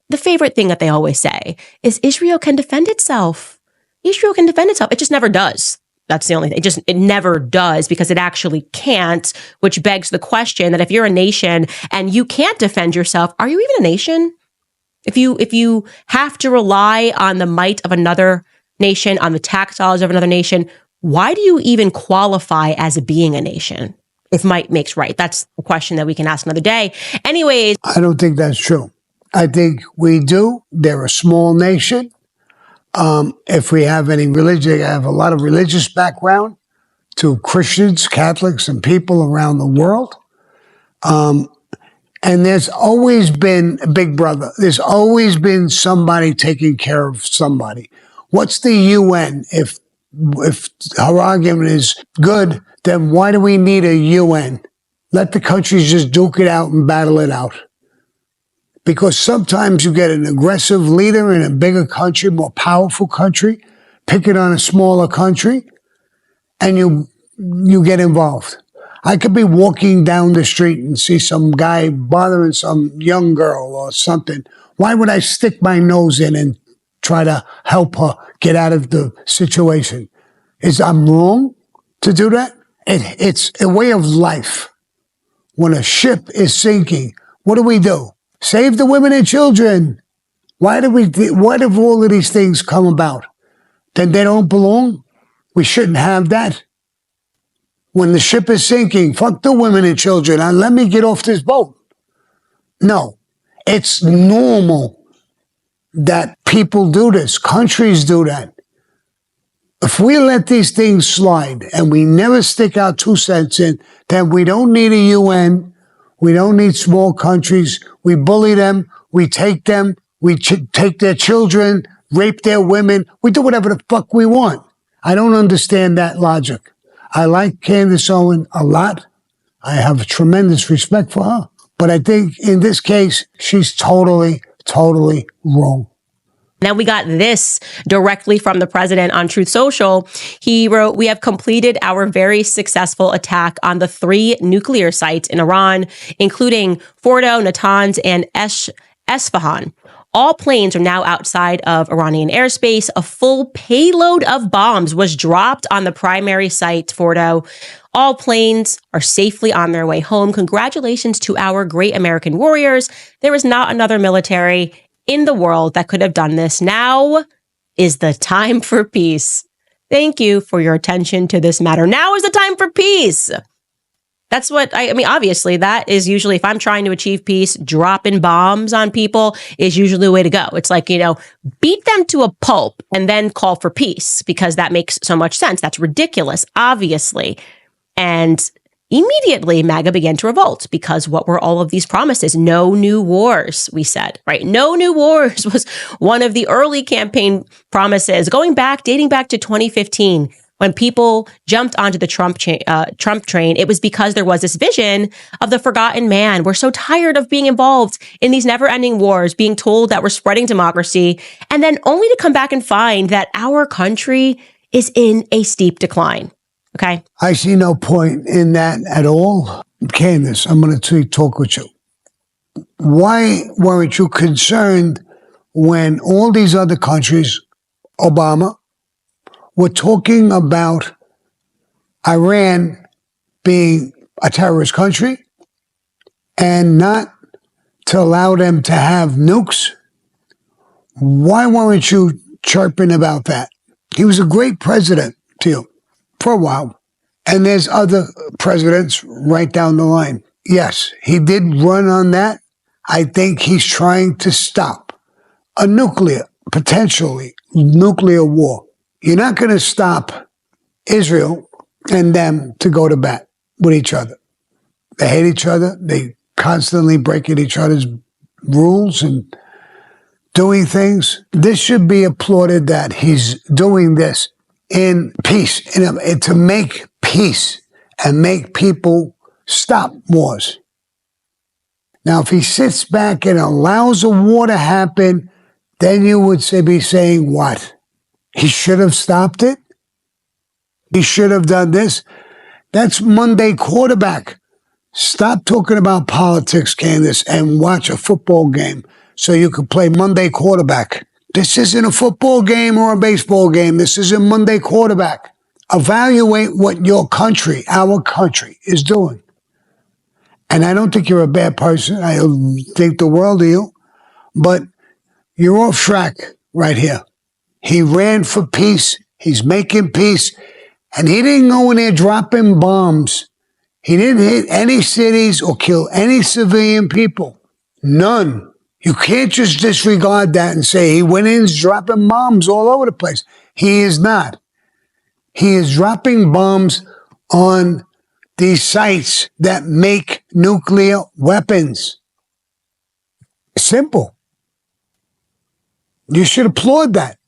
The favorite thing that they always say is Israel can defend itself. Israel can defend itself. It just never does. That's the only thing. It never does because it actually can't, which begs the question that if you're a nation and you can't defend yourself, are you even a nation? If you have to rely on the might of another nation, on the tax dollars of another nation, why do you even qualify as being a nation? If might makes right. That's a question that we can ask another day. Anyways. I don't think that's true. I think we do. They're a small nation. If we have any religion, I have a lot of religious background to Christians, Catholics, and people around the world. And there's always been a big brother. There's always been somebody taking care of somebody. What's the UN? If our argument is good, then why do we need a UN? Let the countries just duke it out and battle it out. Because sometimes you get an aggressive leader in a bigger country, more powerful country, picking on a smaller country, and you get involved. I could be walking down the street and see some guy bothering some young girl or something. Why would I stick my nose in and try to help her get out of the situation? I'm wrong to do that? It's a way of life. When a ship is sinking, what do? Save the women and children. Why have all of these things come about? Then they don't belong? We shouldn't have that. When the ship is sinking, fuck the women and children and let me get off this boat. No, it's normal that people do this. Countries do that. If we let these things slide and we never stick our 2 cents in, then we don't need a UN. We don't need small countries. We bully them. We take them. We take their children, rape their women. We do whatever the fuck we want. I don't understand that logic. I like Candace Owen a lot. I have tremendous respect for her. But I think in this case, she's totally wrong. Now we got this directly from the president on Truth Social. He wrote, "We have completed our very successful attack on the 3 nuclear sites in Iran, including Fordo, Natanz, and Esfahan. All planes are now outside of Iranian airspace. A full payload of bombs was dropped on the primary site, Fordo. All planes are safely on their way home. Congratulations to our great American warriors. There is not another military in the world that could have done this. Now is the time for peace. Thank you for your attention to this matter. Now is the time for peace." That's what I mean, obviously, that is usually, if I'm trying to achieve peace, dropping bombs on people is usually the way to go. It's like, beat them to a pulp and then call for peace, because that makes so much sense. That's ridiculous, obviously. And immediately, MAGA began to revolt, because what were all of these promises? No new wars, we said, right? No new wars was one of the early campaign promises, dating back to 2015. When people jumped onto the Trump train, it was because there was this vision of the forgotten man. We're so tired of being involved in these never-ending wars, being told that we're spreading democracy, and then only to come back and find that our country is in a steep decline. Okay? I see no point in that at all. Candace, I'm going to talk with you. Why weren't you concerned when all these other countries, Obama, we're talking about Iran being a terrorist country and not to allow them to have nukes? Why weren't you chirping about that? He was a great president to you for a while. And there's other presidents right down the line. Yes, he did run on that. I think he's trying to stop a potentially nuclear war. You're not going to stop Israel and them to go to bat with each other. They hate each other. They constantly breaking each other's rules and doing things. This should be applauded that he's doing this in peace, to make peace and make people stop wars. Now, if he sits back and allows a war to happen, then you would be saying what? He should have stopped it? He should have done this? That's Monday quarterback. Stop talking about politics, Candace, and watch a football game so you can play Monday quarterback. This isn't a football game or a baseball game. This is a Monday quarterback. Evaluate what your country, our country, is doing. And I don't think you're a bad person. I think the world of you. But you're off track right here. He ran for peace. He's making peace. And he didn't go in there dropping bombs. He didn't hit any cities or kill any civilian people. None. You can't just disregard that and say he went in dropping bombs all over the place. He is not. He is dropping bombs on these sites that make nuclear weapons. Simple. You should applaud that.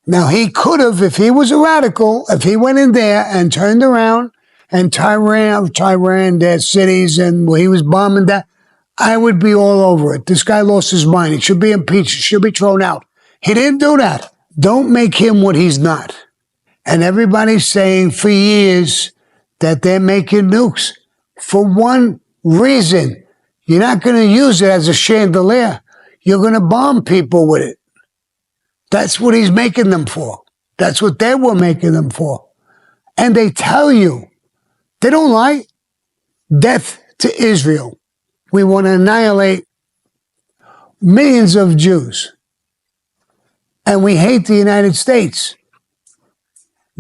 Now, he could have, if he was a radical, if he went in there and turned around and Tehran, their cities, and he was bombing that, I would be all over it. This guy lost his mind. He should be impeached. He should be thrown out. He didn't do that. Don't make him what he's not. And everybody's saying for years that they're making nukes for one reason. You're not going to use it as a chandelier. You're going to bomb people with it. That's what he's making them for. That's what they were making them for. And they tell you, they don't lie. Death to Israel. We want to annihilate millions of Jews. And we hate the United States.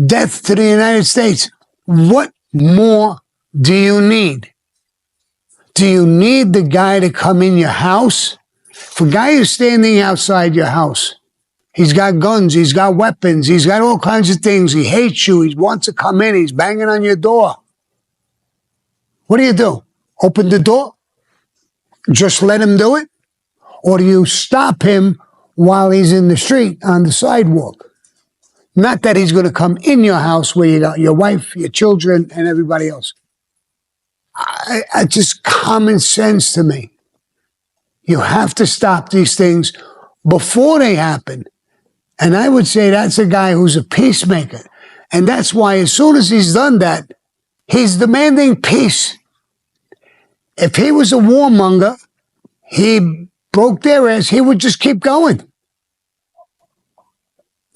Death to the United States. What more do you need? Do you need the guy to come in your house? If a guy is standing outside your house, he's got guns, he's got weapons, he's got all kinds of things. He hates you, he wants to come in, he's banging on your door. What do? Open the door? Just let him do it? Or do you stop him while he's in the street on the sidewalk? Not that he's going to come in your house where you got your wife, your children, and everybody else. I just common sense to me. You have to stop these things before they happen. And I would say that's a guy who's a peacemaker. And that's why as soon as he's done that, he's demanding peace. If he was a warmonger, he broke their ass, he would just keep going.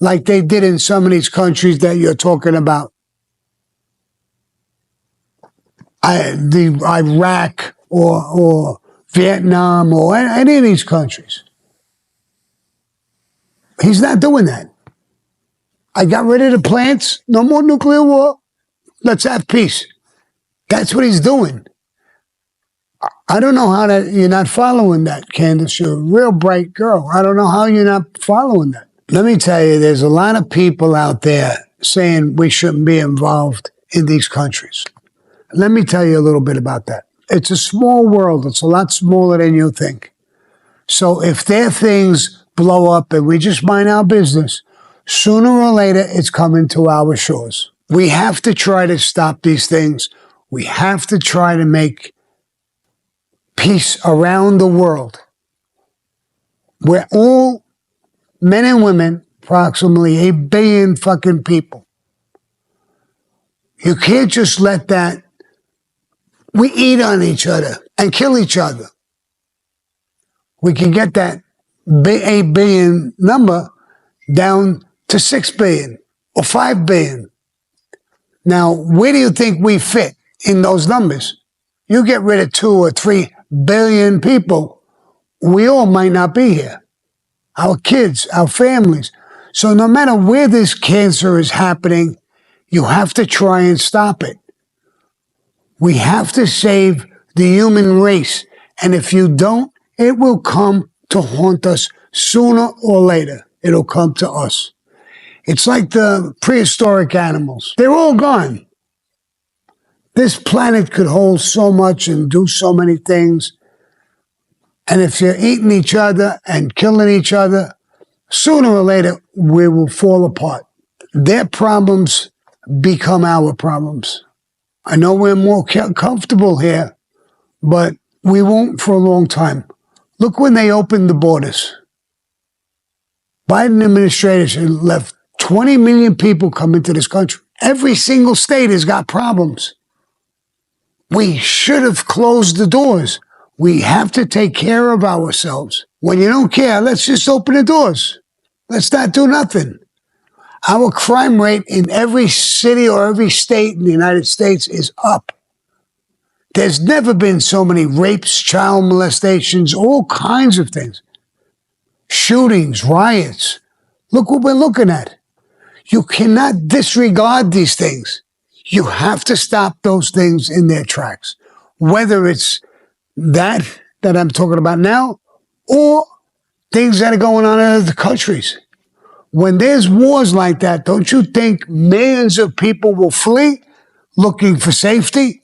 Like they did in some of these countries that you're talking about. Iraq or Vietnam or any of these countries. He's not doing that. I got rid of the plants, no more nuclear war, let's have peace. That's what he's doing. I don't know how you're not following that, Candace. You're a real bright girl. I don't know how you're not following that. Let me tell you, there's a lot of people out there saying we shouldn't be involved in these countries. Let me tell you a little bit about that. It's a small world. It's a lot smaller than you think. So if their things blow up and we just mind our business, sooner or later it's coming to our shores. We have to try to stop these things. We have to try to make peace around the world. We're all men and women, approximately 8 billion fucking people. You can't just let that. We eat on each other and kill each other. We can get that 8 billion number down to 6 billion or 5 billion. Now, where do you think we fit in those numbers? You get rid of 2 or 3 billion people, we all might not be here. Our kids, our families. So no matter where this cancer is happening, you have to try and stop it. We have to save the human race. And if you don't, it will come to haunt us sooner or later. It'll come to us. It's like the prehistoric animals. They're all gone. This planet could hold so much and do so many things. And if you're eating each other and killing each other, sooner or later, we will fall apart. Their problems become our problems. I know we're more comfortable here, but we won't for a long time. Look when they opened the borders. Biden administration left 20 million people come into this country. Every single state has got problems. We should have closed the doors. We have to take care of ourselves. When you don't care, let's just open the doors. Let's not do nothing. Our crime rate in every city or every state in the United States is up. There's never been so many rapes, child molestations, all kinds of things. Shootings, riots. Look what we're looking at. You cannot disregard these things. You have to stop those things in their tracks. Whether it's that I'm talking about now, or things that are going on in other countries. When there's wars like that, don't you think millions of people will flee looking for safety?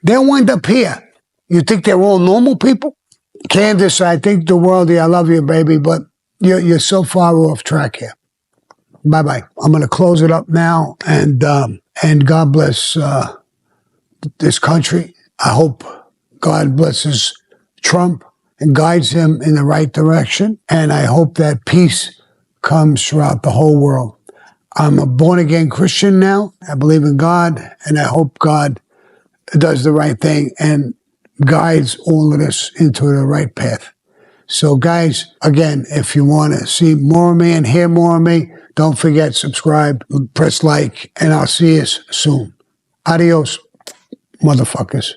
They'll wind up here. You think they're all normal people? Candace, I think the world, I love you, baby, but you're so far off track here. Bye-bye. I'm going to close it up now, and God bless this country. I hope God blesses Trump and guides him in the right direction, and I hope that peace comes throughout the whole world. I'm a born-again Christian now. I believe in God, and I hope God does the right thing and guides all of us into the right path. So, guys, again, if you want to see more of me and hear more of me, don't forget, subscribe, press like, and I'll see you soon. Adios, motherfuckers.